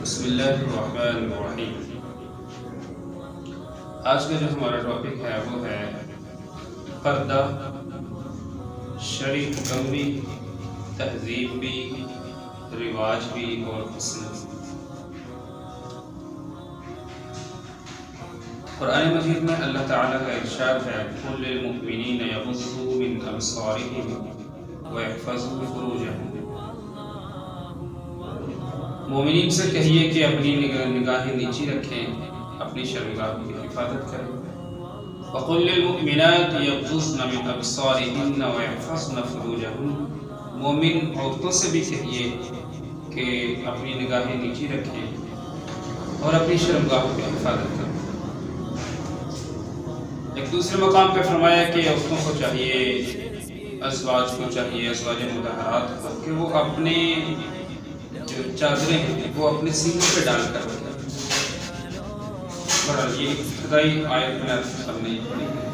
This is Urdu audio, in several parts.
بسم اللہ الرحمن الرحیم۔ آج کا جو ہمارا ٹاپک ہے وہ ہے پردہ، شرعی حکم بھی، تہذیب بھی، رواج بھی اور حسن بھی۔ قرآن مجید میں اللہ تعالیٰ کا ارشاد ہے قُل لِّلْمُؤْمِنِينَ يَغُضُّوا مِنْ أَبْصَارِهِمْ وَيَحْفَظُوا فُرُوجَهُمْ۔ مومنین سے کہیے کہ اپنی نگاہیں نیچی رکھیں، اپنی شرمگاہ کی حفاظت کریں۔ وَقُل لِّلْمُؤْمِنَاتِ يَغْضُضْنَ مِنْ أَبْصَارِهِنَّ وَيَحْفَظْنَ فُرُوجَهُنَّ۔ مومن عورتوں سے بھی کہیے کہ اپنی نگاہیں نیچی رکھیں اور اپنی شرمگاہ کی حفاظت کریں۔ ایک دوسرے مقام پہ فرمایا کہ عورتوں کو چاہیے، ازواج کو چاہیے، ازواج مطہرات کو، کہ وہ اپنے جو چادریں ہیں وہ اپنے سینوں پہ ڈال کر رکھیں۔ بہرحال یہ ابتدائی آیت میں ہم نے پڑھی ہے۔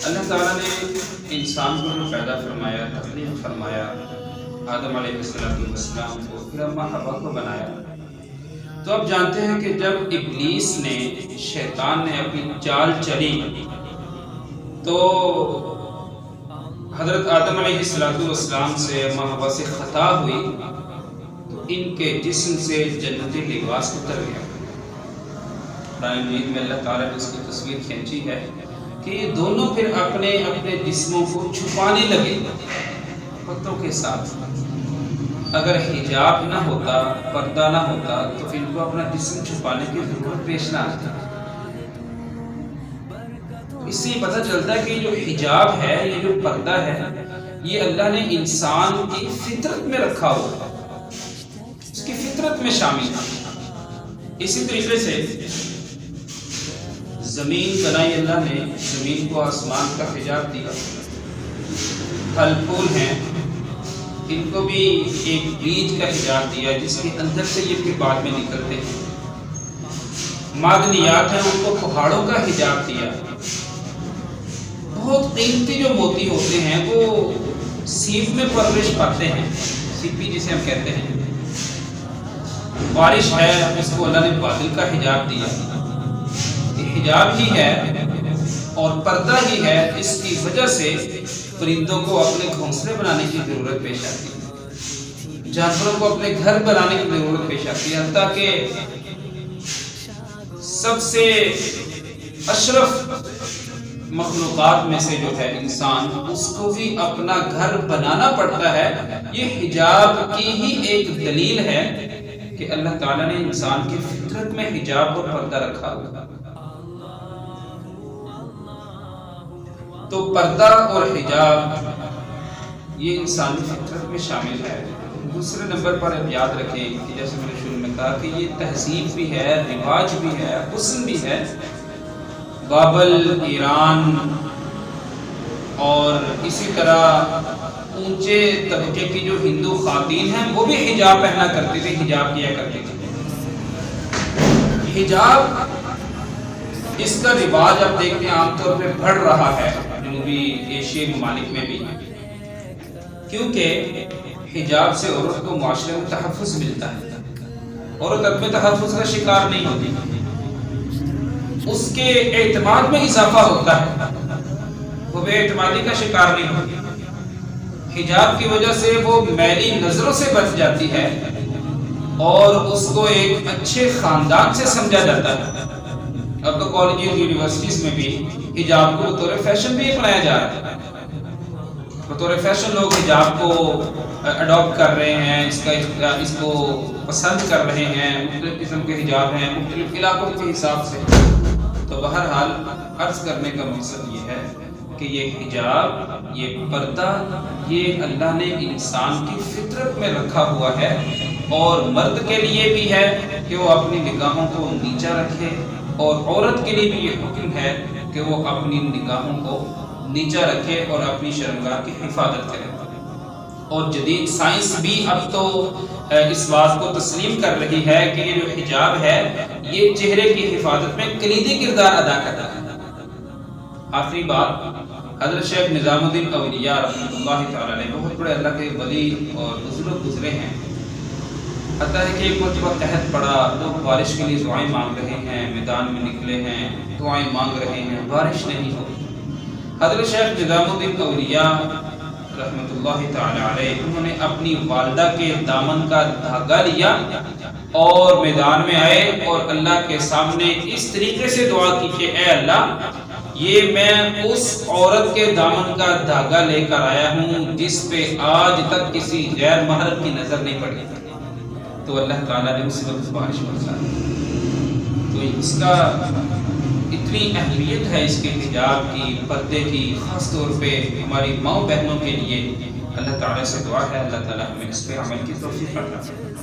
اللہ تعالیٰ نے انسان کو جو پیدا فرمایا، تخلیق فرمایا، آدم علیہ السلام کو، پھر اماں حوا کو بنایا، تو اب جانتے ہیں کہ جب ابلیس نے، شیطان نے اپنی چال چلی تو حضرت آدم علیہ السلام سے، اماں حوا سے خطا ہوئی، تو ان کے جسم سے جنتی لباس اتر گیا۔ قرآن مجید میں اللہ تعالیٰ نے اس کی تصویر کھینچی ہے کہ یہ دونوں پھر اپنے اپنے جسموں کو چھپانے لگے پتوں کے ساتھ۔ اگر حجاب نہ ہوتا، پردہ نہ ہوتا، تو ان کو اپنا جسم چھپانے کی ضرورت پیش نہ آتی۔ اس سے یہ پتہ چلتا ہے کہ یہ جو حجاب ہے، یہ جو پردہ ہے، یہ اللہ نے انسان کی فطرت میں رکھا ہوا ہے، اس کی فطرت میں شامل ہے۔ اسی طریقے سے زمین بنائی اللہ نے، زمین کو آسمان کا حجاب دیا۔ پھل پھول ہیں، ان کو بھی ایک بیج کا حجاب دیا جس کے اندر سے یہ پھر بعد میں نکلتے ہیں۔ معدنیات ہیں، ان کو پہاڑوں کا حجاب دیا۔ بہت قیمتی جو موتی ہوتے ہیں وہ سیپ میں پرورش پاتے ہیں، سیپی جسے ہم کہتے ہیں۔ بارش ہے، اس کو اللہ نے بادل کا حجاب دیا۔ یہ حجاب ہی ہے اور پردہ ہی ہے، اس کی وجہ سے پرندوں کو اپنے گھونسلے بنانے کی ضرورت پیش آتی ہے، جانوروں کو اپنے گھر بنانے کی ضرورت پیش آتی ہے، حتیٰ کہ سب سے اشرف مخلوقات میں سے جو ہے انسان، اس کو بھی اپنا گھر بنانا پڑتا ہے۔ یہ حجاب کی ہی ایک دلیل ہے کہ اللہ تعالیٰ نے انسان کی فطرت میں حجاب اور پردہ رکھا ہوا۔ تو پردہ اور حجاب یہ انسانی فطرت میں شامل ہے۔ دوسرے نمبر پر آپ یاد رکھیں کہ جیسے میں نے شروع میں کہا کہ یہ تہذیب بھی ہے، رواج بھی ہے، حسن بھی ہے۔ بابل، ایران اور اسی طرح اونچے طبقے کی جو ہندو خواتین ہیں وہ بھی حجاب پہنا کرتی تھی، حجاب کیا کرتی تھی۔ حجاب، اس کا رواج آپ دیکھتے ہیں عام طور پہ بڑھ رہا ہے جنوبی ایشیائی ممالک میں بھی، کیونکہ حجاب سے عورت کو معاشرے میں تحفظ ملتا ہے، عورت عدم تحفظ کا شکار نہیں ہوتی، اس کے اعتماد میں اضافہ ہوتا ہے، وہ بے اعتمادی کا شکار نہیں ہوتی۔ حجاب کی وجہ سے وہ میلی نظروں سے بچ جاتی ہے اور اس کو ایک اچھے خاندان سے سمجھا جاتا ہے۔ اب تو کالجز، یونیورسٹیز میں بھی حجاب کو بطور فیشن بھی اپنایا جا رہا ہے، بطور فیشن لوگ حجاب کو اڈاپٹ کر رہے ہیں، اس کو پسند کر رہے ہیں۔ مختلف قسم کے حجاب ہیں مختلف علاقوں کے حساب سے۔ تو بہرحال عرض کرنے کا مقصد یہ ہے کہ یہ حجاب، یہ پردہ، یہ اللہ نے انسان کی فطرت میں رکھا ہوا ہے، اور مرد کے لیے بھی ہے کہ وہ اپنی نگاہوں کو نیچا رکھے، اور عورت کے لیے بھی یہ حکم ہے کہ وہ اپنی نگاہوں کو نیچا رکھے اور اپنی شرمگاہ کی حفاظت کرے۔ اور جدید سائنس بھی اب تو اس بات کو تسلیم کر رہی ہے کہ یہ جو حجاب ہے یہ چہرے کی حفاظت میں کلیدی کردار ادا کرتا ہے۔ آخری بات، حضرت شیخ نظام الدین اولیاء رحمۃ اللہ تعالی علیہ، بہت بڑے اللہ کے ولی اور بزرگ گزرے ہیں۔ حتیٰ ہے کہ ایک مرتبہ قحط پڑا، لوگ بارش کے لیے دعائیں مانگ رہے ہیں، میدان میں نکلے ہیں، دعائیں مانگ رہے ہیں، بارش نہیں ہو رہی۔ حضرت شیخ نظام الدین اولیاء رحمۃ اللہ تعالی علیہ، انہوں نے اپنی والدہ کے دامن کا دھاگا لیا اور میدان میں آئے اور اللہ کے سامنے اس طریقے سے دعا کی کہ اے اللہ، یہ میں اس عورت کے دامن کا دھاگا لے کر آیا ہوں جس پہ آج تک کسی غیر محرم کی نظر نہیں پڑی، تو اللہ تعالیٰ نے اس وقت بارش برسا دی۔ تو اس کا اتنی اہمیت ہے اس کے حجاب کی، پردے کی، خاص طور پہ ہماری ماؤں بہنوں کے لیے۔ اللہ تعالیٰ سے دعا ہے اللہ تعالیٰ ہمیں اس پہ عمل کی توفیق عطا فرمائے۔